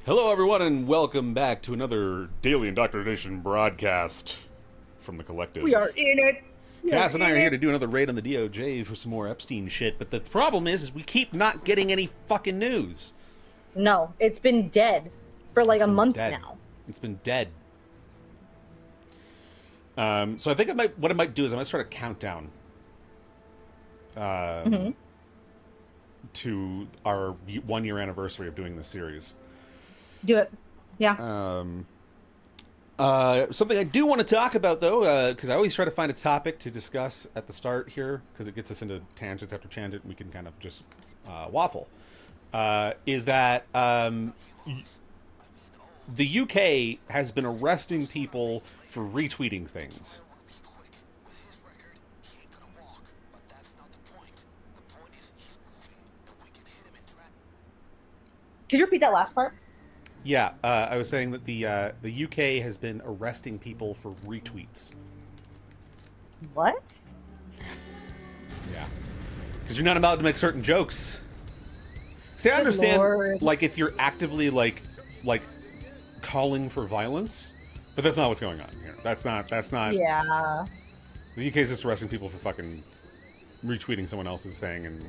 Hello, everyone, and welcome back to another Daily Indoctrination broadcast from the Collective. We are in it. Cass and I are here to do another raid on the DOJ for some more Epstein shit, but the problem is we keep not getting any fucking news. No, it's been dead for like a month now. It's been dead. So I think what I might do is I might start a countdown to our 1 year anniversary of doing this series. Do it. Yeah. Something I do want to talk about, though, because I always try to find a topic to discuss at the start here, because it gets us into tangent after tangent, and we can kind of just waffle, is that the UK has been arresting people for retweeting things. Could you repeat that last part? Yeah, I was saying that the UK has been arresting people for retweets. What? Yeah, because you're not allowed to make certain jokes. See, I understand, Lord. like, if you're actively like calling for violence, but that's not what's going on here. That's not. Yeah. The UK is just arresting people for fucking retweeting someone else's thing, and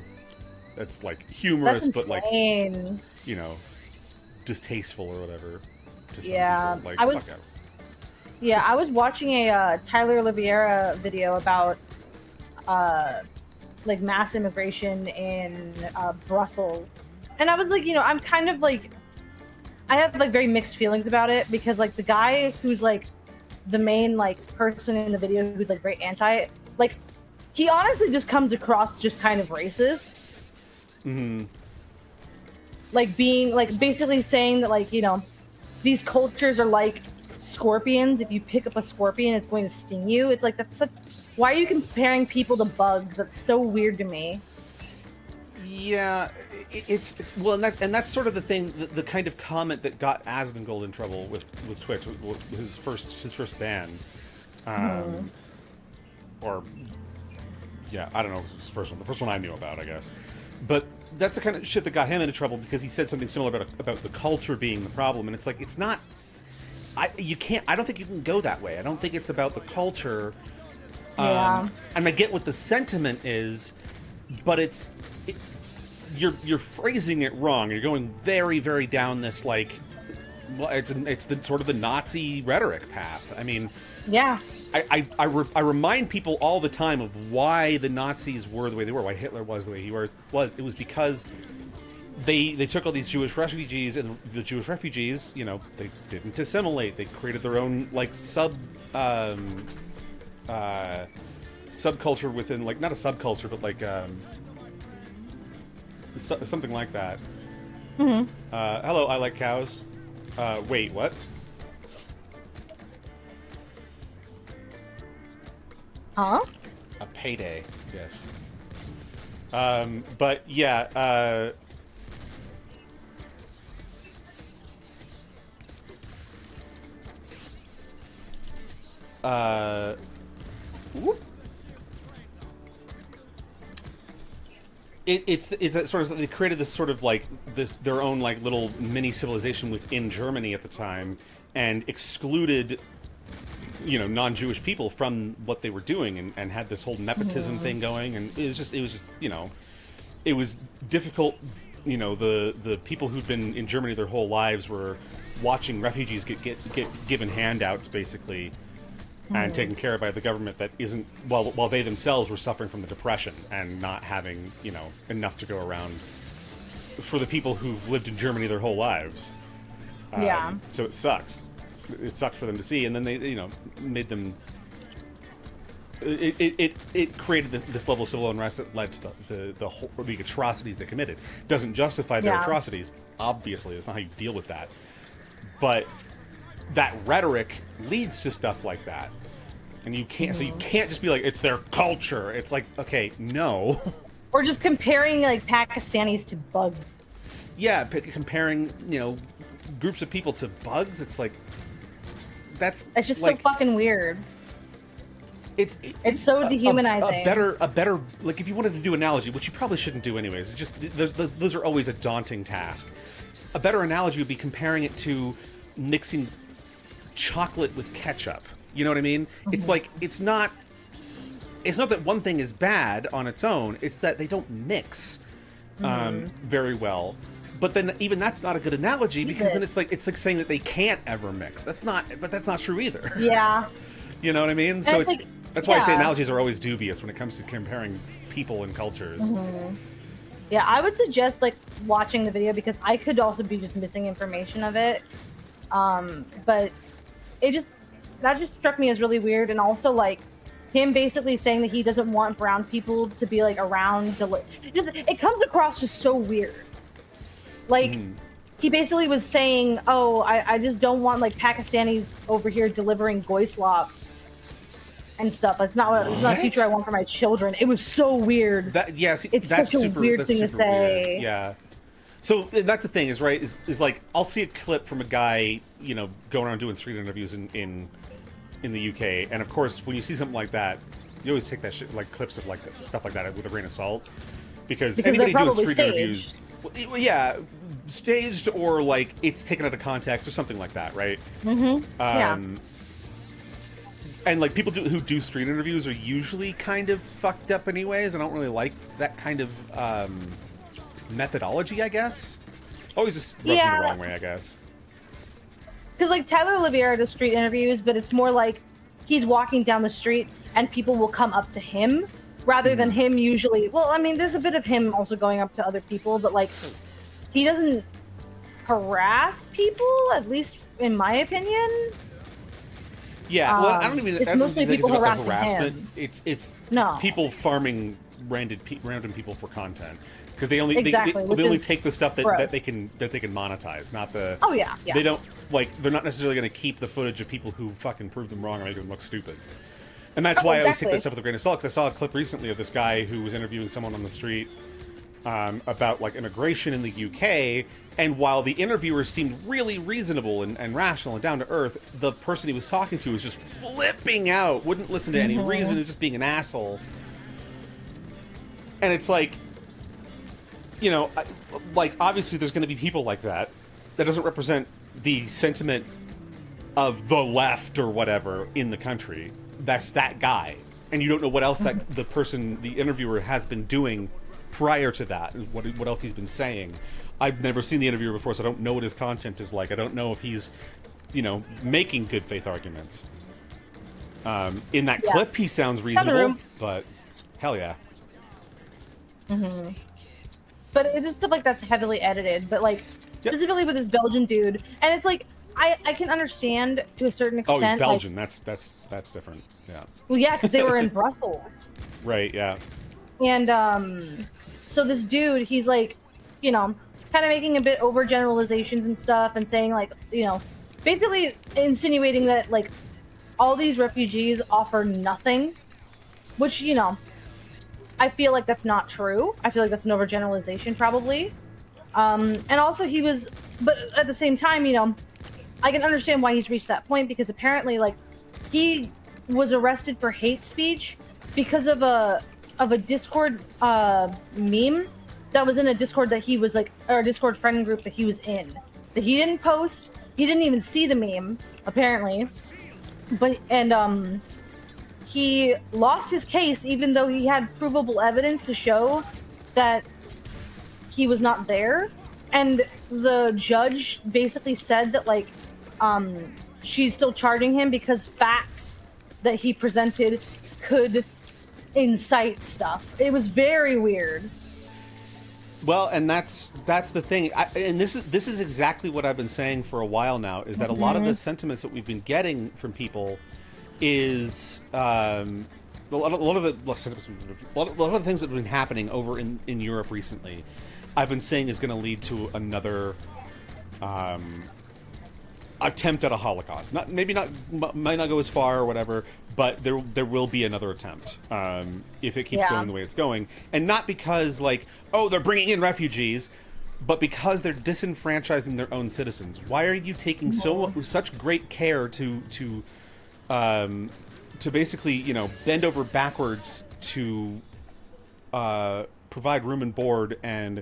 that's like humorous, That's but insane. like, you know, distasteful or whatever. To some Yeah, people. Like, I was- fuck out. Yeah, I was watching a Tyler Oliveira video about like mass immigration in Brussels, and I was like, I'm kind of like, I have like very mixed feelings about it because like the guy who's like the main like person in the video who's like very anti, like he honestly just comes across just kind of racist. Mm-hmm. Like being like basically saying that like these cultures are like scorpions. If you pick up a scorpion, it's going to sting you. It's like why are you comparing people to bugs? That's so weird to me. Yeah, it's well, and that's sort of the thing, the kind of comment that got Asmongold in trouble with Twitch, with his first ban, or yeah, I don't know if it was the first one I knew about, I guess, but that's the kind of shit that got him into trouble because he said something similar about the culture being the problem, and it's like it's not. I don't think you can go that way. I don't think it's about the culture. Yeah. And I get what the sentiment is, but you're phrasing it wrong. You're going very, very down this like, well, it's the sort of the Nazi rhetoric path. I mean, Yeah. I remind people all the time of why the Nazis were the way they were, why Hitler was the way he was. It was because they took all these Jewish refugees, and the Jewish refugees, they didn't assimilate. They created their own like subculture within, like, not a subculture, but like something like that. Mm-hmm. Hello, I like cows. Wait, what? Huh? A payday, yes. But yeah, whoop. It's that sort of, they created this sort of like their own like little mini civilization within Germany at the time, and excluded non-Jewish people from what they were doing, and had this whole nepotism thing going, and it was just it was difficult. The people who'd been in Germany their whole lives were watching refugees get given handouts basically, and taken care of by the government that isn't, while they themselves were suffering from the depression and not having enough to go around for the people who've lived in Germany their whole lives. Yeah. So it sucks. It sucked for them to see, and then they made them. It created this level of civil unrest that led to the atrocities they committed. Doesn't justify their atrocities. Obviously, that's not how you deal with that. But that rhetoric leads to stuff like that, and you can't. So you can't just be like, it's their culture. It's like, okay, no. Or just comparing like Pakistanis to bugs. Yeah, comparing groups of people to bugs. It's like that's It's just like, so fucking weird. It's so dehumanizing. A better like, if you wanted to do analogy, which you probably shouldn't do anyways. It's just those are always a daunting task. a better analogy would be comparing it to mixing chocolate with ketchup. You know what I mean? It's like it's not that one thing is bad on its own. It's that they don't mix very well. But then even that's not a good analogy, because then it's like saying that they can't ever mix. That's not true either. Yeah. You know what I mean? So it's that's why I say analogies are always dubious when it comes to comparing people and cultures. Yeah, I would suggest like watching the video, because I could also be just missing information of it. But that just struck me as really weird, and also like him basically saying that he doesn't want brown people to be like around. It comes across just so weird. Like, he basically was saying, oh, I just don't want, like, Pakistanis over here delivering goy slop and stuff. It's not a future I want for my children. It was so weird. It's that's such a weird thing to say. Weird. Yeah. So that's the thing, is like, I'll see a clip from a guy, you know, going around doing street interviews in the UK, and of course, when you see something like that, you always take that shit, like, clips of, like, stuff like that with a grain of salt. Because anybody doing street interviews... Yeah, staged, or like it's taken out of context or something like that, right? Yeah. And like people who do street interviews are usually kind of fucked up anyways. I don't really like that kind of methodology, I guess. Always just rubs me the wrong way, I guess. Because like Tyler Oliveira does street interviews, but it's more like he's walking down the street and people will come up to him, rather than him usually. Well, I mean, there's a bit of him also going up to other people, but like he doesn't harass people, at least in my opinion. Yeah, well, I don't even. It's mostly people harassment. Him. It's no people farming random people for content, because they only they only take the stuff that they can monetize, not the. Oh yeah. They don't they're not necessarily going to keep the footage of people who fucking prove them wrong and make them look stupid. And that's why I always take that stuff with a grain of salt, because I saw a clip recently of this guy who was interviewing someone on the street about like immigration in the UK, and while the interviewer seemed really reasonable and rational and down to earth, the person he was talking to was just flipping out, wouldn't listen to any reason, was just being an asshole. And it's like, you know, like obviously there's going to be people like that. That doesn't represent the sentiment of the left or whatever in the country. That's that guy, and you don't know what else that the interviewer has been doing prior to that, what else he's been saying. I've never seen the interviewer before, so I don't know what his content is like. I don't know if he's, you know, making good faith arguments. In that clip, he sounds reasonable, but hell yeah. But it is stuff like that's heavily edited, but like specifically with this Belgian dude, and it's like I can understand to a certain extent. Oh, he's Belgian. Like, that's different. Yeah. Well, yeah, because they were in Brussels. Right. Yeah. And so this dude, he's like, you know, kind of making a bit overgeneralizations and stuff, and saying like, you know, basically insinuating that like all these refugees offer nothing, which, you know, I feel like that's not true. I feel like that's an overgeneralization probably. And also but at the same time, you know, I can understand why he's reached that point, because apparently, like, he was arrested for hate speech because of a Discord meme that was in a Discord that he was like, or a Discord friend group that he was in, that he didn't post. He didn't even see the meme, apparently. But he lost his case, even though he had provable evidence to show that he was not there. And the judge basically said that, like, she's still charging him because facts that he presented could incite stuff. It was very weird. Well, and that's the thing, and this is exactly what I've been saying for a while now, is that a lot of the sentiments that we've been getting from people is a lot of the things that have been happening over in Europe recently, I've been saying is going to lead to another attempt at a Holocaust. Might not go as far or whatever, but there will be another attempt if it keeps going the way it's going, and not because like, oh, they're bringing in refugees, but because they're disenfranchising their own citizens. Why are you taking such great care to basically, you know, bend over backwards to provide room and board and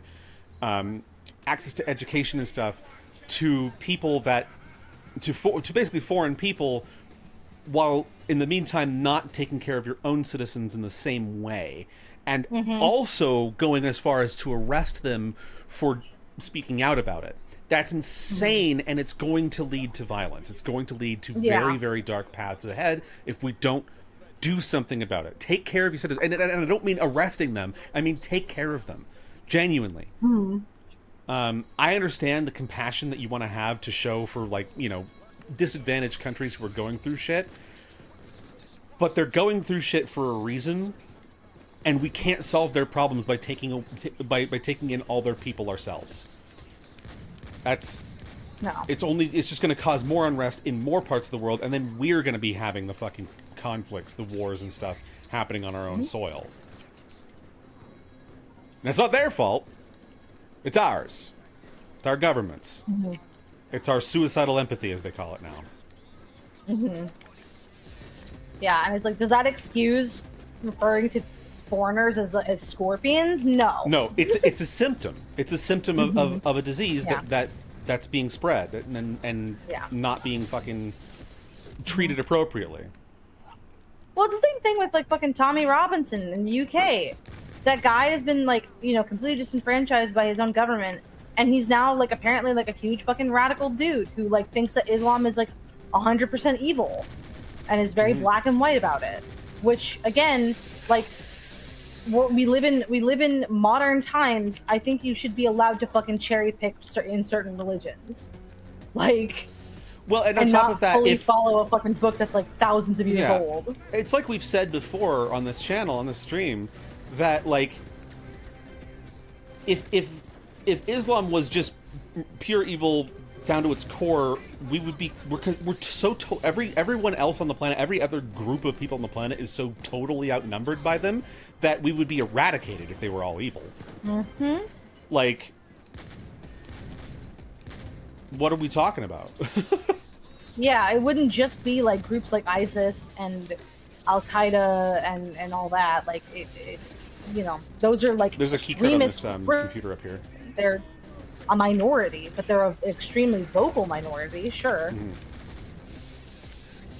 access to education and stuff to people that to basically foreign people, while in the meantime not taking care of your own citizens in the same way, and also going as far as to arrest them for speaking out about it. That's insane, and it's going to lead to violence. It's going to lead to very, very dark paths ahead if we don't do something about it. Take care of your citizens. And I don't mean arresting them. I mean take care of them. Genuinely. I understand the compassion that you want to have to show for, like, you know, disadvantaged countries who are going through shit. But they're going through shit for a reason, and we can't solve their problems by taking in all their people ourselves. It's just going to cause more unrest in more parts of the world, and then we're going to be having the fucking conflicts, the wars and stuff happening on our own soil. And it's not their fault. It's ours. It's our government's. It's our suicidal empathy, as they call it now. Yeah, and it's like, does that excuse referring to foreigners as scorpions? No. No, it's a symptom. It's a symptom of a disease that's being spread and not being fucking treated appropriately. Well, it's the same thing with, like, fucking Tommy Robinson in the UK. That guy has been, like, you know, completely disenfranchised by his own government, and he's now, like, apparently, like, a huge fucking radical dude who, like, thinks that Islam is, like, 100% evil and is very black and white about it. Which, again, like, we live in modern times. I think you should be allowed to fucking cherry pick in certain religions, like, well, and on top not of that, fully follow a fucking book that's like thousands of years old. It's like we've said before on this channel, on this stream, that, like, if Islam was just pure evil down to its core, everyone else on the planet, every other group of people on the planet is so totally outnumbered by them that we would be eradicated if they were all evil. Like, what are we talking about? Yeah, it wouldn't just be like groups like ISIS and Al Qaeda and all that. Like, it you know, those are like there's a key card on this computer up here. They're a minority, but they're an extremely vocal minority. Sure.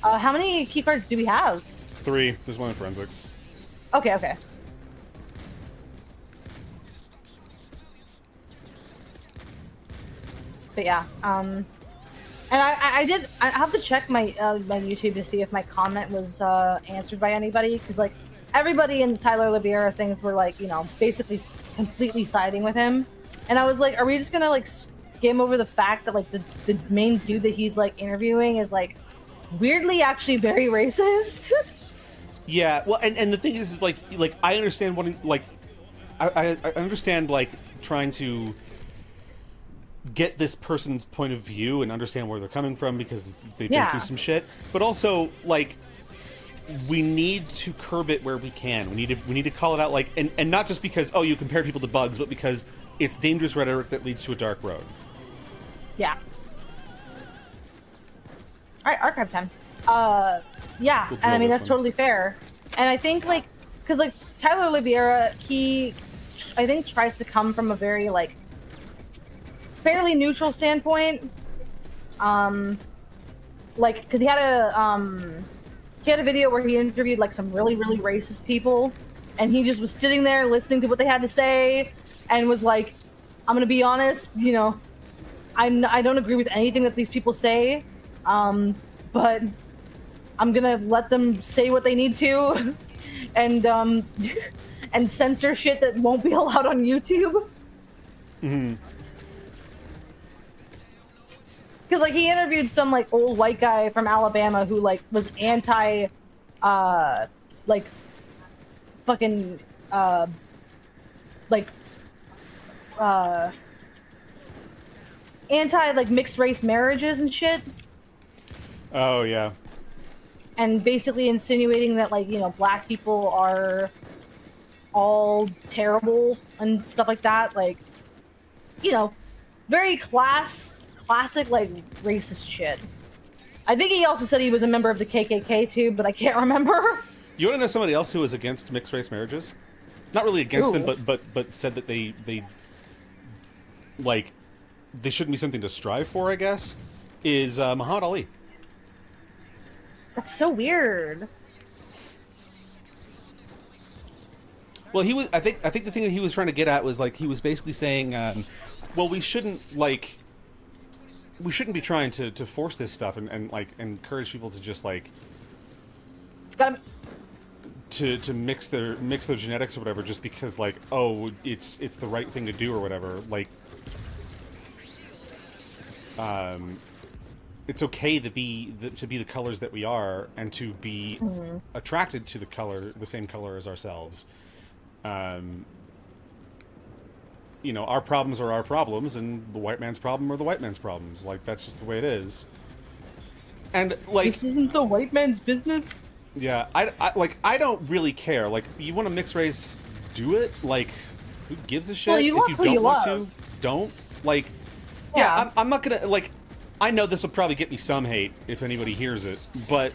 How many key cards do we have? 3. There's one in forensics. Okay. But yeah, and I have to check my my YouTube to see if my comment was answered by anybody, because, like, everybody in the Tyler Libera things were, like, you know, basically completely siding with him, and I was like, are we just gonna, like, skim over the fact that, like, the main dude that he's, like, interviewing is, like, weirdly actually very racist? Yeah, well, and the thing is like I understand what, like, I understand, like, trying to get this person's point of view and understand where they're coming from because they've been through some shit, but also, like, we need to curb it where we can. We need to call it out, like, and not just because, oh, you compare people to bugs, but because it's dangerous rhetoric that leads to a dark road. Yeah. All right, archive time. Yeah, We'll and I mean, that's one. totally fair. And I think, like, because, like, Tyler Libera, he, I think, tries to come from a very, like, fairly neutral standpoint. Like, because he had a video where he interviewed, like, some really, really racist people, and he just was sitting there listening to what they had to say, and was like, I'm gonna be honest, you know, I don't agree with anything that these people say, but I'm gonna let them say what they need to, and and censor shit that won't be allowed on YouTube. Because, like, he interviewed some, like, old white guy from Alabama who, like, was anti, like, fucking, like, anti, like, mixed race marriages and shit. Oh, yeah. And basically insinuating that, like, you know, black people are all terrible and stuff like that. Like, you know, very classic, like, racist shit. I think he also said he was a member of the KKK too, but I can't remember. You want to know somebody else who was against mixed race marriages? Not really against them, but said that they like, they shouldn't be something to strive for, I guess, is Muhammad Ali. That's so weird. Well, he was. I think the thing that he was trying to get at was like he was basically saying, well, we shouldn't be trying to force this stuff and like encourage people to just like to mix their genetics or whatever just because like, oh, it's the right thing to do or whatever. Like, it's okay to be the colors that we are and to be attracted to the same color as ourselves. You know, our problems are our problems, and the white man's problem are the white man's problems. Like, that's just the way it is. And like, this isn't the white man's business. Yeah, I don't really care. Like, you want to mix race, do it. Like, who gives a shit? Well, you if love you who don't you want love. to, don't. Like, Yeah. I'm not gonna like. I know this will probably get me some hate if anybody hears it, but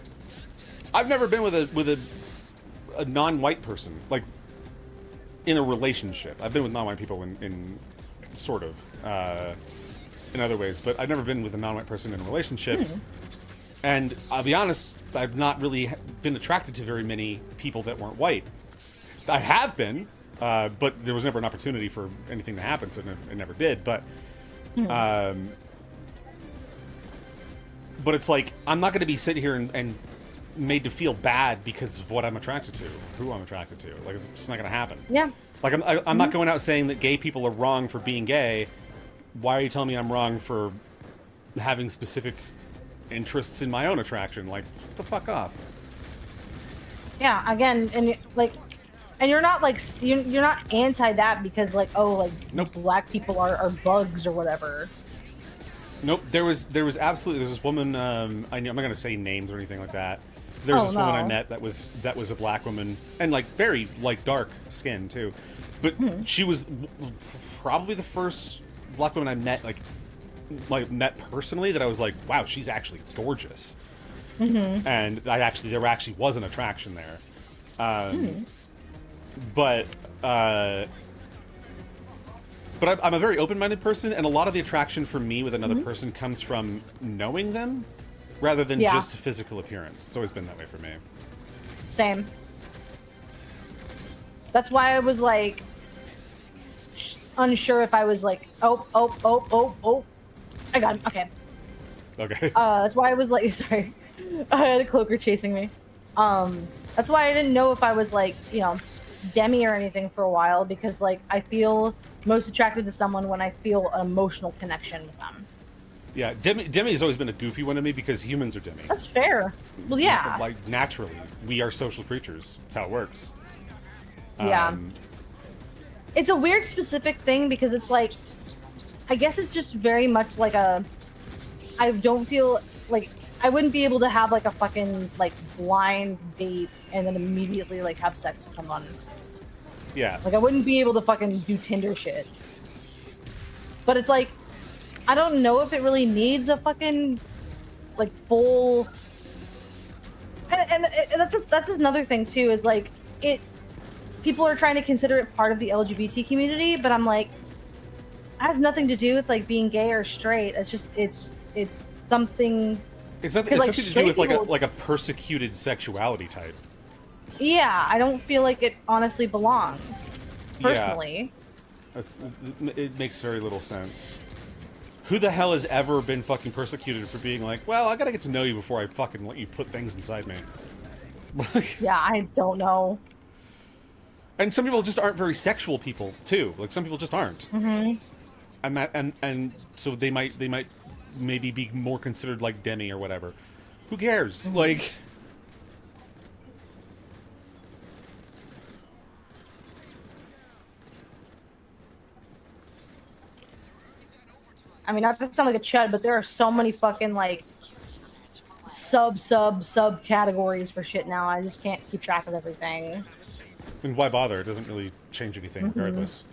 I've never been with a non-white person, like, in a relationship. I've been with non-white people in sort of in other ways, but I've never been with a non-white person in a relationship. And I'll be honest, I've not really been attracted to very many people that weren't white. I have been, but there was never an opportunity for anything to happen, so it never did. But it's like, I'm not going to be sitting here and made to feel bad because of what I'm attracted to, who I'm attracted to. Like, it's just not going to happen. Yeah. Like, I'm not going out saying that gay people are wrong for being gay. Why are you telling me I'm wrong for having specific interests in my own attraction? Like, get the fuck off. Yeah, again, and like, and you're not like you're not anti that because like, oh, like, Nope. black people are bugs or whatever. Nope. There was absolutely, there's this woman. I'm not going to say names or anything like that. There's this woman I met that was a black woman and like very like dark skin too, but she was probably the first black woman I met met personally that I was like, wow, she's actually gorgeous. And there actually was an attraction there. But I'm a very open-minded person, and a lot of the attraction for me with another person comes from knowing them rather than just physical appearance. It's always been that way for me. Same. That's why I was like unsure if I was like, oh. I got him. Okay. Okay. That's why I was like, sorry. I had a cloaker chasing me. That's why I didn't know if I was like, you know, demi or anything for a while, because like I feel most attracted to someone when I feel an emotional connection with them. Yeah, demi has always been a goofy one to me because humans are demi. That's fair. Well, yeah. Like, naturally, we are social creatures. That's how it works. Yeah. It's a weird specific thing because it's like, I guess it's just very much like I don't feel like I wouldn't be able to have like a fucking like blind date and then immediately like have sex with someone. Yeah. Like, I wouldn't be able to fucking do Tinder shit. But it's like, I don't know if it really needs a fucking like full. And that's another thing too, is like people are trying to consider it part of the LGBT community, but I'm like, it has nothing to do with like being gay or straight. It's just it's something. It's something like, to do with people, like a persecuted sexuality type. Yeah, I don't feel like it honestly belongs. Personally. Yeah. It makes very little sense. Who the hell has ever been fucking persecuted for being like, well, I gotta get to know you before I fucking let you put things inside me? Yeah, I don't know. And some people just aren't very sexual people too. Like, some people just aren't. And so they might maybe be more considered like demi or whatever. Who cares? Like, I mean, not to sound like a chud, but there are so many fucking like sub categories for shit now. I just can't keep track of everything. and why bother? It doesn't really change anything regardless.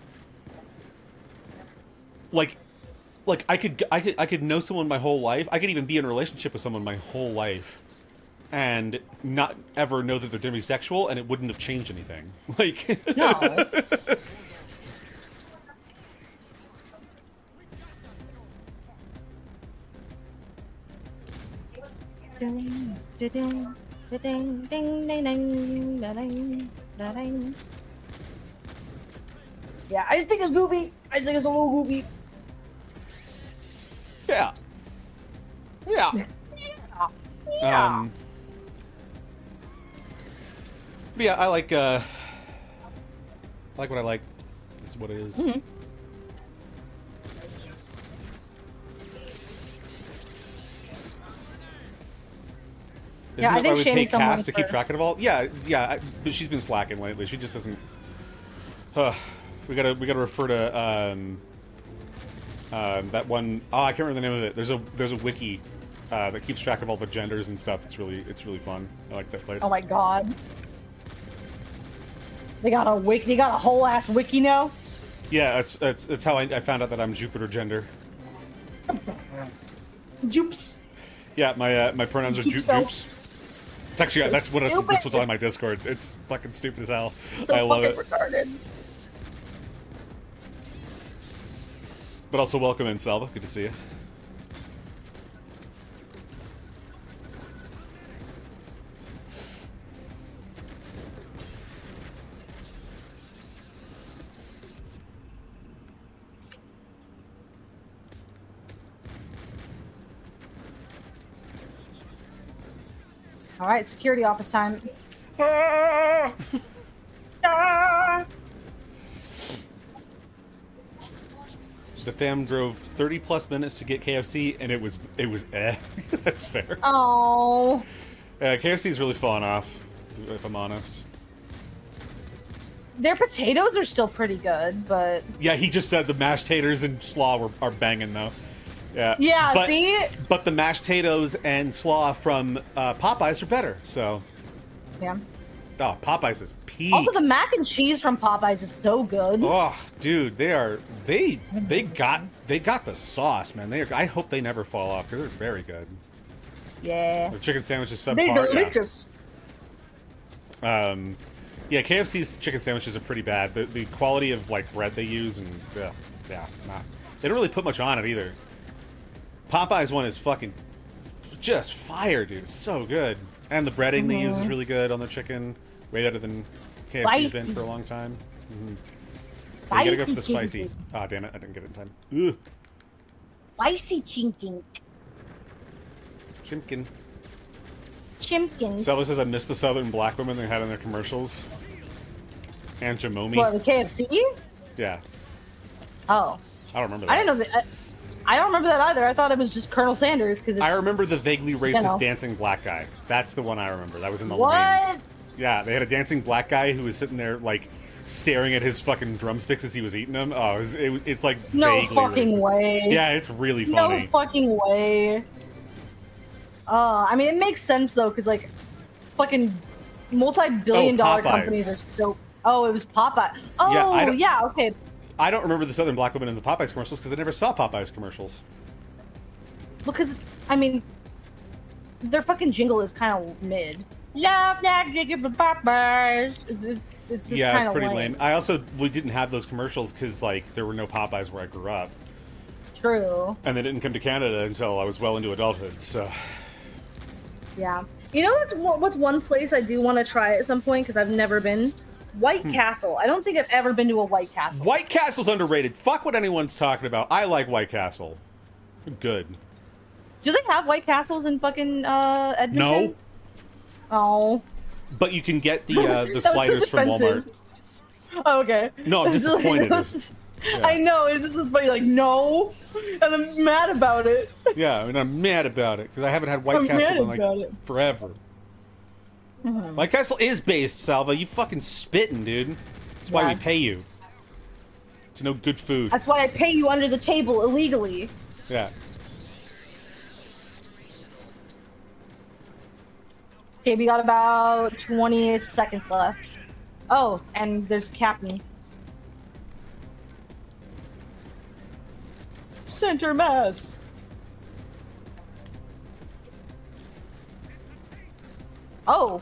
Like I could know someone my whole life. I could even be in a relationship with someone my whole life and not ever know that they're demisexual, and it wouldn't have changed anything. Like, No. Yeah, I just think it's goofy. I just think it's a little goofy. Yeah. Yeah. Yeah. But yeah, I like what I like. This is what it is. Mm-hmm. Isn't I that why think we Shane pay is someone Cass to keep for- track of it all? Yeah, but she's been slacking lately. She just doesn't. We gotta refer to that one. Oh, I can't remember the name of it. There's a wiki that keeps track of all the genders and stuff. It's really fun. I like that place. Oh my god. They got a wiki. They got a whole ass wiki now. Yeah, that's how I found out that I'm Jupiter gender. Jupes. Yeah, my pronouns are Jupes. Jupes. It's actually So that's stupid. what's on my Discord. It's fucking stupid as hell. So I love it. fucking retarded. But also welcome in, Salva. Good to see you. All right, security office time. The fam drove 30 plus minutes to get KFC, and it was eh. That's fair. Oh. KFC is really falling off, if I'm honest. Their potatoes are still pretty good, but Yeah, he just said the mashed taters and slaw are banging though. Yeah. yeah, but, see? But the mashed taters and slaw from Popeyes are better. So, Yeah. oh, Popeyes is peak. Also, the mac and cheese from Popeyes is so good. Oh, dude, they got the sauce, man. I hope they never fall off because they're very good. Yeah. The chicken sandwich is They're subpar. delicious. Yeah. Yeah, KFC's chicken sandwiches are pretty bad. The quality of like bread they use and yeah, nah. They don't really put much on it either. Popeye's one is fucking just fire, dude. It's so good. And the breading they use is really good on their chicken. Way better than KFC's been for a long time. You gotta go for the spicy. Ah, damn it, I didn't get it in time. Ugh. Spicy chicken. Chimkin. Chimkins. Selva says I miss the Southern black women they had in their commercials. And Jamomi. What, the KFC? Yeah. Oh. I don't remember that. I didn't know that. I don't remember that either. I thought it was just Colonel Sanders because I remember the vaguely racist know. dancing black guy. That's the one I remember. That was in the What? memes. Yeah, they had a dancing black guy who was sitting there like staring at his fucking drumsticks as he was eating them. Oh, it's like no vaguely fucking racist. way. Yeah, it's really funny. No fucking way. I mean, it makes sense though, because like, fucking multi-billion-dollar Popeyes. companies are so. Oh, it was Popeye. Oh, yeah, okay. I don't remember the Southern black women in the Popeyes commercials because I never saw Popeyes commercials. Because I mean, their fucking jingle is kind of mid. Love that jingle for Popeyes. It's just Yeah, it's kinda pretty lame. We didn't have those commercials because like there were no Popeyes where I grew up, True. and they didn't come to Canada until I was well into adulthood. So Yeah. You know what's one place I do want to try at some point because I've never been? White Castle. I don't think I've ever been to a White Castle. White Castle's underrated. Fuck what anyone's talking about. I like White Castle. Good. Do they have White Castles in fucking Edmonton? No. Oh. But you can get the That was so sliders from defensive. Walmart. Oh, okay. No, I'm disappointed. Yeah. I know. It's just funny. Like, no. And I'm mad about it. Yeah, I mean, I'm mad about it because I haven't had White I'm Castle mad in about like it. forever. White Castle is based, Salva. You fucking spitting, dude. That's why we Yeah. pay you. To know good food. That's why I pay you under the table illegally. Yeah. Okay, we got about 20 seconds left. Oh, and there's Captain. Center mass. Oh.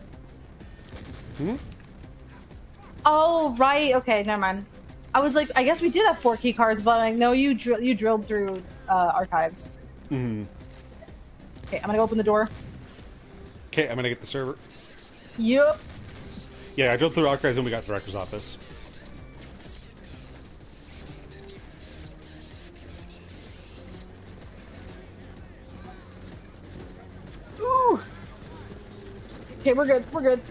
Oh, right. Okay, never mind. I was like, I guess we did have 4 key cards, but like, no, you drilled through archives. Mm-hmm. Okay, I'm gonna go open the door. Okay, I'm gonna get the server. Yep. Yeah, I drove through archives and we got director's office. Ooh. Okay, we're good. We're good.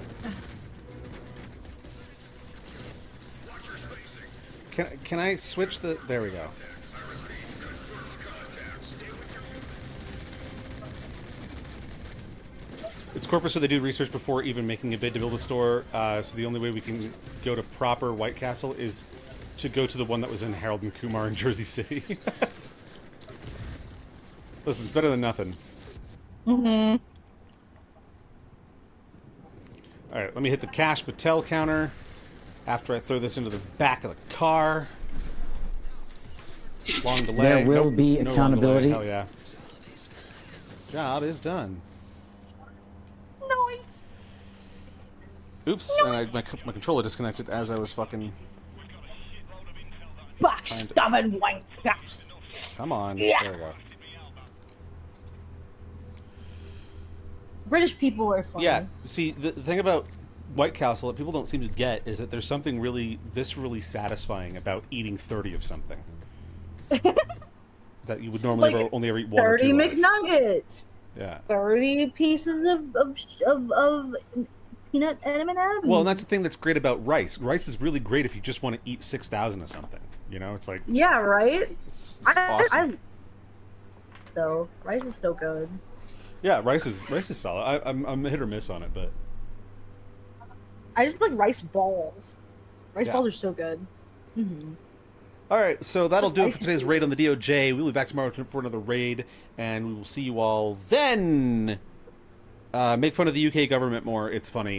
Can I switch the... There we go. It's corporate, so they do research before even making a bid to build a store. So the only way we can go to proper White Castle is to go to the one that was in Harold and Kumar in Jersey City. Listen, it's better than nothing. Mm-hmm. Alright, let me hit the cash Patel counter after I throw this into the back of the car. Long delay. There will Nope, be no long accountability. delay. Hell yeah. Job is done. Nice. Oops, and my controller disconnected as I was fucking... Backstabbing wanker. Come on. Yeah. There we go. British people are funny. Yeah, see, the thing about White Castle that people don't seem to get is that there's something really viscerally satisfying about eating 30 of something. That you would normally Like, only ever eat one or 30 two of. McNuggets. Yeah. 30 pieces of peanut M&Ms. Well, and that's the thing that's great about rice. Rice is really great if you just want to eat 6,000 of something. You know, it's like... Yeah, right? It's awesome. So, rice is so good. Yeah, rice is solid. I'm hit or miss on it, but... I just like rice balls. Rice Yeah. balls are so good. Mm-hmm. All right, so that'll do it Rice for is today's raid on the DOJ. We'll be back tomorrow for another raid, and we will see you all then. Make fun of the UK government more. It's funny.